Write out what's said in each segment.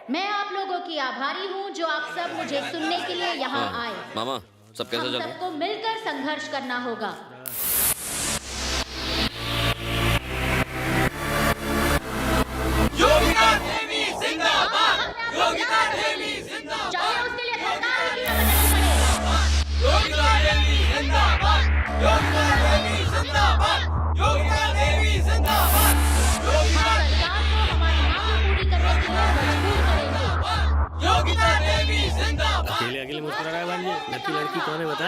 मैं आप लोगों की आभारी हूँ जो आप सब मुझे सुनने के लिए यहाँ आए। मामा सब कैसा हम चल रहा है? सबको मिलकर संघर्ष करना होगा। योगिता देवी जिंदाबाद! योगिता देवी जिंदाबाद! चाहे उसके लिए सरकार ही क्यों न बननी पड़े। योगिता देवी जिंदाबाद! योगिता देवी जिंदाबाद! योगिता देवी जिंदाबाद! योगिता सरकार को हमारी मांगें पूरी करने के लिए मजबूर करेंगे। योगिता देवी जिंदाबाद! अकेले अकेले मुस्कुरा रहा है भांजे। लड़की लड़की कौन है बता।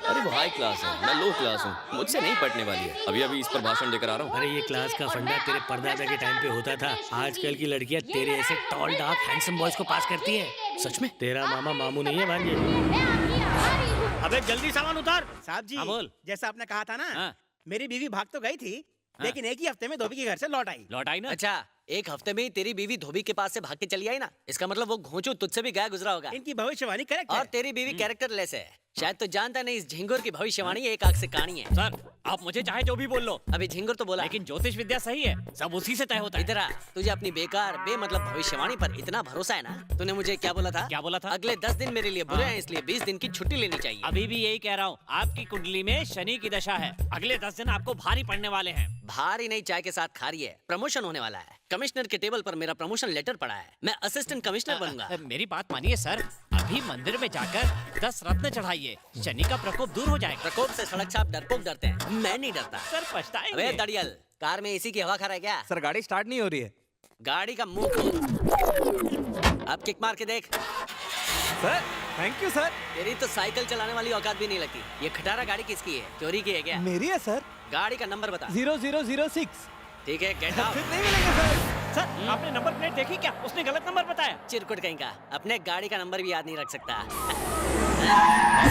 अरे वो हाई क्लास है, मैं लो क्लास हूँ, मुझसे नहीं पटने वाली है। अभी अभी इस पर भाषण देकर आ रहा हूँ। अरे ये क्लास का फंडा तेरे परदादा के टाइम पे होता था। आजकल की लड़कियां तेरे ऐसे टॉल डार्क हैंडसम बॉयज को पास करती हैं। सच में? तेरा मामा मामू नहीं है भांजे। मैं आपकी आभारी हूँ। अबे जल्दी सामान उतार। साहब जी, हाँ, बोल। जैसा आपने कहा था ना, हाँ। मेरी बीवी भाग तो गई थी, लेकिन एक ही हफ्ते में धोबी के घर से लौट आई। लौट आई ना। अच्छा, एक हफ्ते में ही तेरी बीवी धोबी के पास से भाग के चली आई ना, इसका मतलब वो घोंचू तुझसे भी गया गुजरा होगा। इनकी भविष्यवाणी करेक्ट और है। तेरी बीवी कैरेक्टरलेस है। शायद तो जानता नहीं, इस झिंगुर की भविष्यवाणी एक आंख से कहानी है। सर आप मुझे चाहे जो भी बोल लो, अभी झिंगुर तो बोला, लेकिन ज्योतिष विद्या सही है, सब उसी से तय होता है। इधर आ, तुझे अपनी बेकार बेमतलब भविष्यवाणी पर इतना भरोसा है ना। तूने मुझे क्या बोला था? क्या बोला था? अगले 10 दिन मेरे लिए बुरे हैं, इसलिए 20 दिन की छुट्टी लेनी चाहिए। अभी भी यही कह रहा हूँ, आपकी कुंडली में शनि की दशा है। अगले 10 दिन आपको भारी पड़ने वाले हैं। भारी नहीं, चाय के साथ खा रही है। प्रमोशन होने वाला है। कमिश्नर के टेबल पर मेरा प्रमोशन लेटर पड़ा है। मैं असिस्टेंट कमिश्नर बनूंगा। मेरी बात मानिए सर, अभी मंदिर में जाकर 10 रत्न चढ़ाइए, शनि का प्रकोप दूर हो जाएगा। प्रकोप से सड़क छाप डरपोक डरते हैं, मैं नहीं डरता। सर पछताएंगे। अबे दड़ियल, कार में एसी की हवा खा रहा है क्या? सर गाड़ी स्टार्ट नहीं हो रही है। गाड़ी का मुंह खोल। अब किक मार के देख। Sir thank you sir. तेरी तो साइकिल चलाने वाली औकात भी नहीं लगती। ये खटारा गाड़ी किसकी है? चोरी की है क्या? मेरी है सर। गाड़ी का नंबर बता। 0006। ठीक है, गेट आउट। फिर नहीं मिलेंगे सर। सर आपने नंबर प्लेट देखी क्या? उसने गलत नंबर बताया। चिरकुट कहीं का, अपने गाड़ी का नंबर भी याद नहीं रख सकता।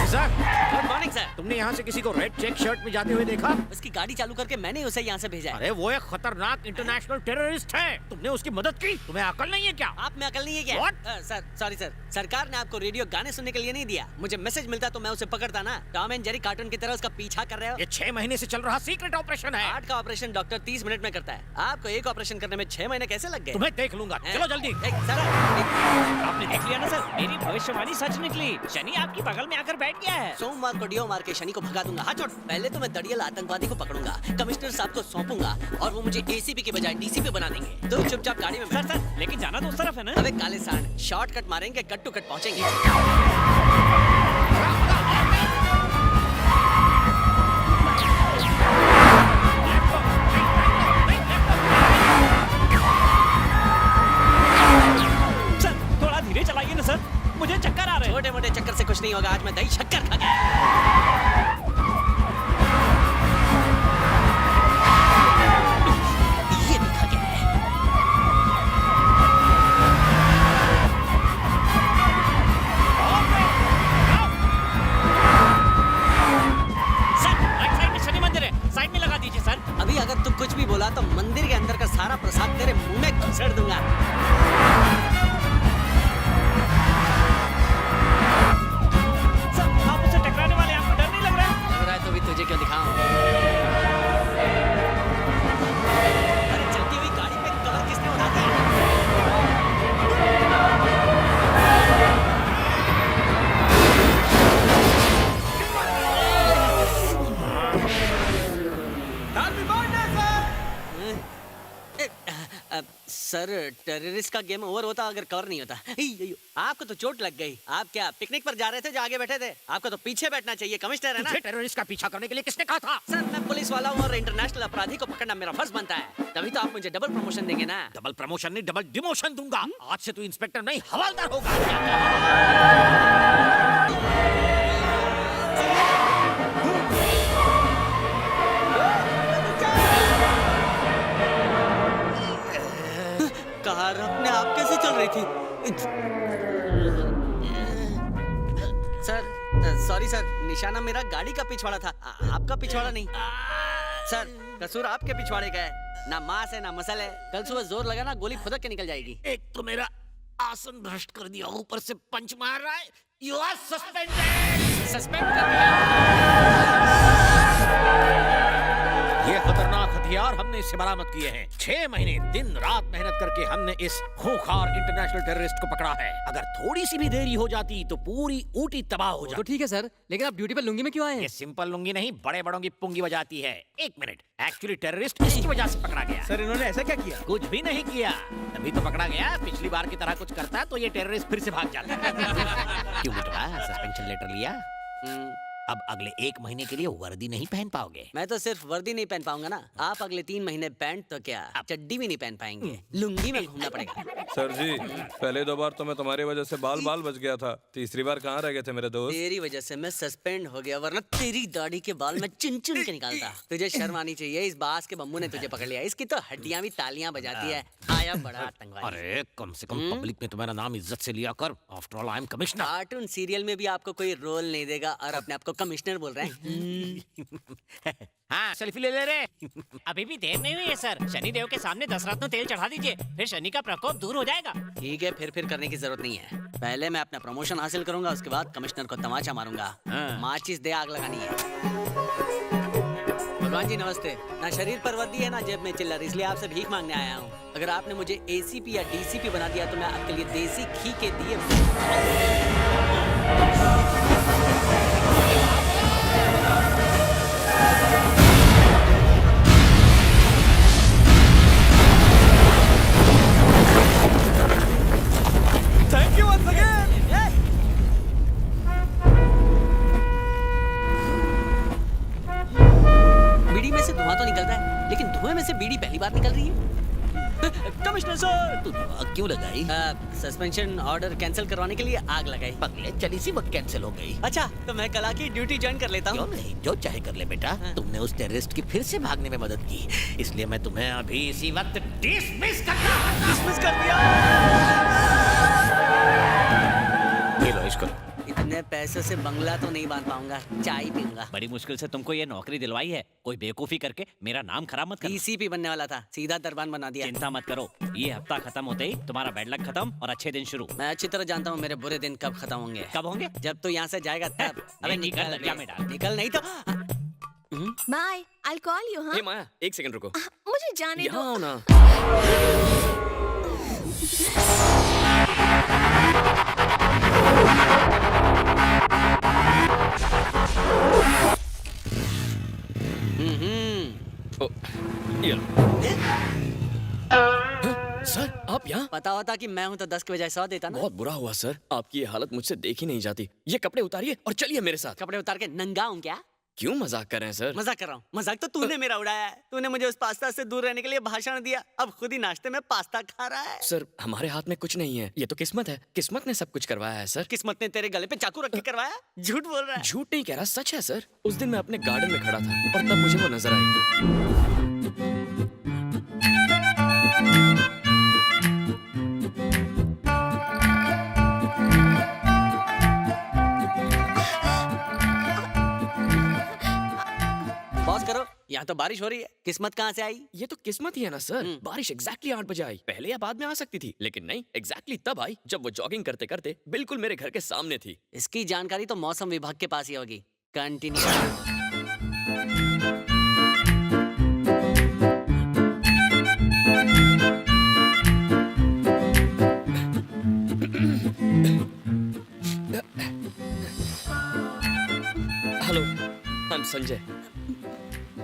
Sir good morning sir. तुमने यहाँ से किसी को रेड चेक शर्ट में जाते हुए देखा? उसकी गाड़ी चालू करके मैंने उसे यहाँ से भेजा है। अरे वो एक खतरनाक इंटरनेशनल टेररिस्ट है। तुमने उसकी मदद की? तुम्हें अकल नहीं है क्या? आप में अकल नहीं है क्या? What? सर सॉरी सर, सरकार ने आपको रेडियो गाने सुनने के लिए नहीं दिया। मुझे मैसेज मिलता तो मैं उसे पकड़ता ना। टॉम एंड जेरी कार्टून की तरह उसका पीछा कर रहे हो। ये 6 महीने से चल रहा सीक्रेट ऑपरेशन है। 8 का ऑपरेशन डॉक्टर 30 मिनट में करता है। आपको एक ऑपरेशन करने में 6 महीने कैसे लग गए? तुम्हें देख लूंगा, चलो जल्दी। सर आपने देख लिया ना सर, मेरी भविष्यवाणी सच निकली। शनि आपकी बगल में आकर बैठ गया है। सोमवार को डियो मार के शनि को भगा दूंगा। हाँ छोड़, पहले तो मैं दड़ियल आतंकवादी को पकड़ूंगा, कमिश्नर साहब को सौंपूंगा और वो मुझे एसीपी के बजाय डीसीपी बना देंगे। तो चुपचाप गाड़ी में बैठ। सर लेकिन जाना तो उस तरफ है ना। अबे काले सांड, शॉर्टकट मारेंगे, कट टू कट पहुंचेंगे। सर थोड़ा धीरे चलाइए ना सर, मुझे चक्कर आ रहे हैं। छोटे मोटे चक्कर से कुछ नहीं होगा। आज मैं दही शक्कर खा गया। ये भी खा गया है। सर राइट साइड में शनि मंदिर है, साइड में लगा दीजिए सर। अभी अगर तू कुछ भी बोला तो मंदिर के अंदर का सारा प्रसाद तेरे मुंह में घुसेड़ दूंगा। सर आप उससे टकराने वाले हैं, आपको डर नहीं लग रहा है? लग रहा है तो भी तुझे क्यों दिखाऊं? अरे चलती हुई गाड़ी पे कवर किसने उठा दिया? सर टेररिस्ट का गेम ओवर होता अगर कवर नहीं होता। आपको तो चोट लग गई। आप क्या पिकनिक पर जा रहे थे जो आगे बैठे थे? आपको तो पीछे बैठना चाहिए, कमिश्नर है ना। तुझे टेररिस्ट का पीछा करने के लिए किसने कहा था? सर मैं पुलिस वाला हूँ और इंटरनेशनल अपराधी को पकड़ना मेरा फर्ज बनता है। तभी तो आप मुझे डबल प्रमोशन देंगे ना। डबल प्रमोशन नहीं, डबल डिमोशन दूंगा। आज से तू इंस्पेक्टर नहीं, हवलदार होगा। कार अपने आप कैसे चल रही थी? सर सॉरी सर, निशाना मेरा गाड़ी का पिछवाड़ा था, आपका पिछवाड़ा नहीं। सर कसूर आपके पिछवाड़े का है, ना मांस है ना मसल है। कल सुबह जोर लगा ना, गोली फुदक के निकल जाएगी। एक तो मेरा आसन भ्रष्ट कर दिया, ऊपर से पंच मार रहा है। You are suspended. सस्पेंड कर दिया। ये खतरनाक हथियार हमने इससे बरामद किए हैं। 6 महीने दिन रात मेहनत करके हमने इस खूंखार इंटरनेशनल टेररिस्ट को पकड़ा है। अगर थोड़ी सी भी देरी हो जाती तो पूरी ऊटी तबाह हो जाती। तो ठीक है सर, लेकिन आप ड्यूटी पर लुंगी में क्यों आए ये हैं? सिंपल लुंगी नहीं, बड़े बड़ों की पुंगी बजाती है। 1 मिनट, एक्चुअली टेररिस्ट इसकी वजह से पकड़ा गया। सर इन्होंने ऐसा क्या किया? कुछ भी नहीं किया, तभी तो पकड़ा गया। पिछली बार की तरह कुछ करता तो ये टेररिस्ट फिर से भाग जाता। क्यों बेटा, सस्पेंशन लेटर लिया? अब अगले 1 महीने के लिए वर्दी नहीं पहन पाओगे। मैं तो सिर्फ वर्दी नहीं पहन पाऊंगा ना, आप अगले 3 महीने पैंट तो क्या चड्डी भी नहीं पहन पाएंगे। लुंगी में घूमना पड़ेगा। सर जी, पहले 2 बार तो मैं तुम्हारी वजह से बाल बच गया था। तीसरी बार कहाँ रह गए थे मेरे दोस्त? तेरी वजह से मैं सस्पेंड हो गया, वरना तेरी दाढ़ी के बाल मैं चुन चुन के निकालता। तुझे शर्म आनी चाहिए, इस बास के बम्बू ने तुझे पकड़ लिया। इसकी तो हड्डियां भी तालियां बजाती है। आया बड़ा आतंकवादी। अरे कम से कम पब्लिक में तुम्हारा नाम इज्जत से लिया कर। After all I am commissioner. Cartoon serial में भी आपको कोई रोल नहीं देगा और अपने आप को कमिश्नर बोल रहे हैं। हाँ, सेल्फी ले ले रे। अभी भी देर नहीं हुई है सर। शनिदेव के सामने 10 रत्न तेल चढ़ा दीजिए, फिर शनि का प्रकोप दूर हो जाएगा। ठीक है, फिर करने की जरूरत नहीं है। पहले मैं अपना प्रमोशन हासिल करूंगा, उसके बाद कमिश्नर को तमाचा मारूंगा। माचिस दे, आग लगानी है। भगवान जी नमस्ते। ना शरीर पर वर्दी है ना जेब में चिल्लर, इसलिए आपसे भीख मांगने आया हूँ। अगर आपने मुझे एसीपी या डीसीपी बना दिया तो मैं आपके लिए देसी घी के दिए। Thank you once again. बीड़ी में से धुआं तो निकलता है, लेकिन धुएं में से बीड़ी पहली बार निकल रही है। कमिश्नर सर, तूने आग क्यों लगाई? सस्पेंशन ऑर्डर कैंसिल करवाने के लिए आग लगाई। पगले, चली सी वक्त कैंसिल हो गई। अच्छा, तो मैं कल की ड्यूटी ज्वाइन कर लेता क्यों हूँ। नहीं, जो चाहे कर ले बेटा। तुमने उस टेररिस्ट की फिर से भागने में मदद की, इसलिए मैं तुम्हें अभी इसी वक्त डिसमिस करता हूं। डिसमिस कर दिया। ये लो, इसको। इतने पैसे से बंगला तो नहीं बांध पाऊंगा, चाय पीऊंगा। बड़ी मुश्किल से तुमको ये नौकरी दिलवाई है, कोई बेवकूफी करके मेरा नाम खराब मत करना। डीसीपी बनने वाला था, सीधा दरबान बना दिया। चिंता मत करो, ये हफ्ता खत्म होते ही तुम्हारा बैड लक खत्म और अच्छे दिन शुरू। मैं अच्छी तरह जानता हूँ मेरे बुरे दिन कब खत्म होंगे। कब होंगे? जब तो यहाँ से जाएगा तब। अबे निकल, निकल दरिया में डाल। निकल, नहीं तो बाय, I'll call you, हाँ? हे माया, 1 सेकंड रुको। मुझे जाने यहाँ दो। आओ ना। ओ, ये लो। सर, आप यहाँ? पता होता कि मैं हूँ तो 10 के बजाय 100 देता ना। बहुत बुरा हुआ सर, आपकी ये हालत मुझसे देखी नहीं जाती। ये कपड़े उतारिए और चलिए मेरे साथ। कपड़े उतार के नंगा हूँ क्या? क्यों मजाक कर रहे हैं सर? मजाक कर रहा हूँ। मजाक तो तूने मेरा उड़ाया है। तूने मुझे उस पास्ता से दूर रहने के लिए भाषण दिया, अब खुद ही नाश्ते में पास्ता खा रहा है। सर, हमारे हाथ में कुछ नहीं है, ये तो किस्मत है। किस्मत ने सब कुछ करवाया है सर। किस्मत ने तेरे गले पे चाकू रख के करवाया? झूठ बोल रहा है। झूठ नहीं कह रहा, सच है सर। उस दिन मैं अपने गार्डन में खड़ा था और तब मुझे वो नजर आई। पॉज करो, यहाँ तो बारिश हो रही है। किस्मत कहाँ से आई? ये तो किस्मत ही है ना सर। बारिश एग्जैक्टली 8 बजे आई। पहले या बाद में आ सकती थी, लेकिन नहीं, एग्जैक्टली तब आई जब वो जॉगिंग करते करते बिल्कुल मेरे घर के सामने थी। इसकी जानकारी तो मौसम विभाग के पास ही होगी। Continue. Hello, I am Sanjay.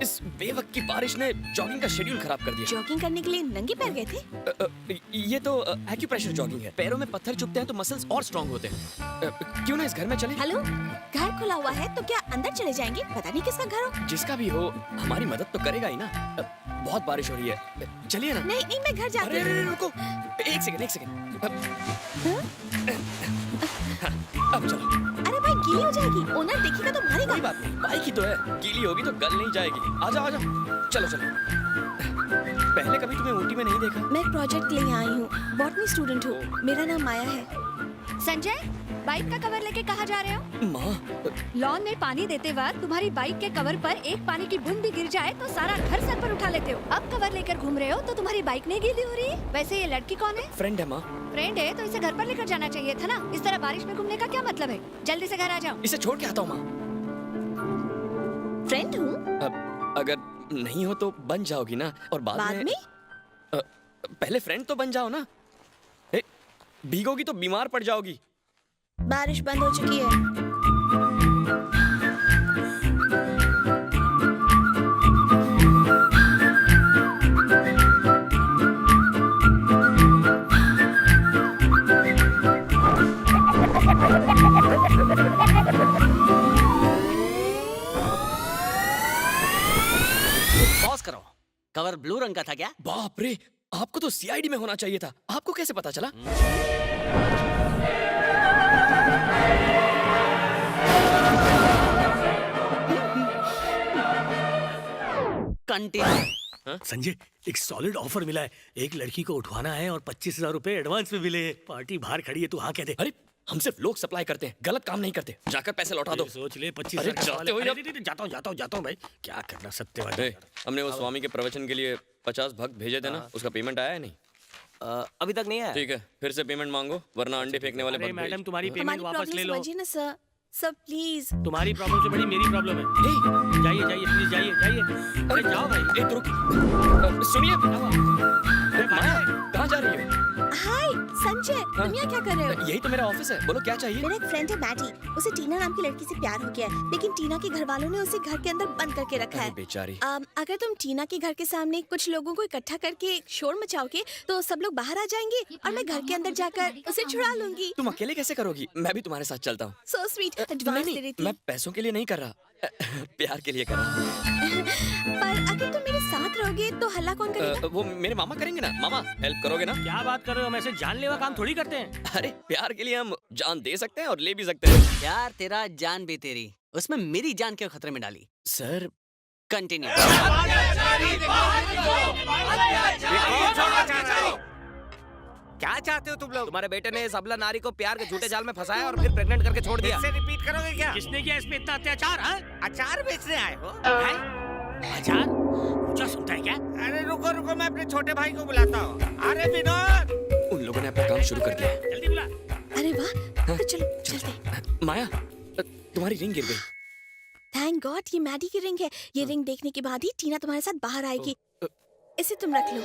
इस बेवक्त की बारिश ने जॉगिंग का शेड्यूल खराब कर दिया। जॉगिंग करने के लिए नंगे पैर गए थे? ये तो एक्यूप्रेशर जॉगिंग है। पैरों में पत्थर चुभते हैं तो मसल्स और स्ट्रांग होते हैं। क्यों ना इस घर में चले? हेलो, घर खुला हुआ है तो क्या अंदर चले जाएंगे? पता नहीं किसका घर हो। जिसका भी हो, हमारी मदद तो करेगा ही ना। बहुत बारिश हो रही है, चलिए ना। नहीं नहीं, मैं घर जाती अरे हूँ। अरे, रुको, एक सेकंड। अब चलो। अरे भाई, गीली हो जाएगी, ओनर देखेगा तो मारेगा। कोई बात नहीं, बाइक ही तो है, गीली होगी तो गल नहीं जाएगी। आजा आजा, चलो चलो। पहले कभी तुम्हें ऊटी में नहीं देखा। मैं एक प्रोजेक्ट के लिए आई हूँ, बॉटनी स्टूडेंट हूँ। मेरा नाम माया है। संजय, बाइक का कवर लेके कहाँ जा रहे हो? माँ, लॉन में पानी देते वक्त तुम्हारी बाइक के कवर पर एक पानी की बूंद भी गिर जाए तो सारा घर सर पर उठा लेते हो। अब कवर लेकर घूम रहे हो तो तुम्हारी बाइक नहीं गीली हो रही है। वैसे ये लड़की कौन है? फ्रेंड है माँ। फ्रेंड है तो इसे घर पर लेकर जाना चाहिए था ना। इस तरह बारिश में घूमने का क्या मतलब है? जल्दी से घर आ जाओ। इसे छोड़ के आता हूँ माँ। फ्रेंड हूँ। अगर नहीं हो तो बन जाओगी ना, और बाद में पहले फ्रेंड तो बन जाओ ना। भीगोगी तो बीमार पड़ जाओगी। बारिश बंद हो चुकी है। पॉज करो। कवर ब्लू रंग का था क्या? बाप रे, आपको तो सीआईडी में होना चाहिए था। आपको कैसे पता चला? कंटिन्यू। संजय, एक सॉलिड ऑफर मिला है। एक लड़की को उठवाना है और 25,000 रुपए एडवांस में मिले हैं। पार्टी बाहर खड़ी है, तू हाँ कह दे। अरे हम सिर्फ लोग सप्लाई करते हैं, गलत काम नहीं करते। जाकर पैसे लौटा दो। सोच ले, 25,000 अरे जाते हो या- जाता हूँ भाई। क्या करना सत्यवादी। हमने वो स्वामी के प्रवचन के लिए 50 भक्त भेजे थे ना, उसका पेमेंट आया है नहीं? अभी तक नहीं है। ठीक है, फिर से पेमेंट मांगो, वरना अंडे फेंकने वाले अरे भक्त मैडम, भेज। तुम्हारी पेमेंट वापस ले लो। समझिए ना सर, सर प्लीज। तुम्हारी प्रॉब्लम से बड़ी मेरी प्रॉब्लम है। हे, जाइए जाइए प्लीज, जाइए। अरे जाओ भाई। एक रुक, सुनिए। अरे माया, कहाँ जा रही हो? हाय संजय, तुम यहाँ क्या कर रहे हो? यही तो मेरा ऑफिस है, बोलो क्या चाहिए? मेरा एक फ्रेंड है मैडी, उसे टीना नाम की लड़की से प्यार हो गया है, लेकिन टीना के घर वालों ने उसे घर के अंदर बंद करके रखा अरे है। बेचारी। अगर तुम टीना के घर के सामने कुछ लोगों को इकट्ठा करके शोर मचाओगे तो सब लोग बाहर आ जाएंगे और मैं घर के अंदर जाकर उसे छुड़ा लूंगी। तुम अकेले कैसे करोगी? मैं भी तुम्हारे साथ चलता हूँ। सो स्वीट, एडवांस दे रही थी। मैं पैसों के लिए नहीं कर रहा, प्यार के लिए कर रहा हूँ। पर अगर तुम मेरे साथ रहोगे तो हल्ला कौन करेगा? वो मेरे मामा करेंगे ना। मामा हेल्प करोगे ना? क्या बात कर रहे हो? हम ऐसे जानलेवा काम थोड़ी करते हैं। अरे प्यार के लिए हम जान दे सकते हैं और ले भी सकते हैं। यार तेरा जान भी तेरी, उसमें मेरी जान क्यों खतरे में डाली? Sir continue. क्या चाहते हो तुम लोग? तुम्हारे बेटे ने इस अबला नारी को प्यार के झूठे जाल में फंसाया और फिर प्रेग्नेंट करके छोड़ दिया। इससे रिपीट करोगे क्या? किसने किया इसमें इतना अत्याचार? हाँ? अचार बेचने आए हो? अचार? ऊंचा सुनता है क्या? अरे रुको रुको, मैं अपने छोटे भाई को बुलाता हूँ। अरे विनोद, उन लोगों ने अपना काम शुरू कर दिया है। जल्दी बुला। अरे वाह, तो चलो चलते। माया, तुम्हारी रिंग गिर गई। थैंक गॉड ये मैडी की रिंग है। ये रिंग देखने के बाद ही टीना तुम्हारे साथ बाहर आएगी। इसे तुम रख लो।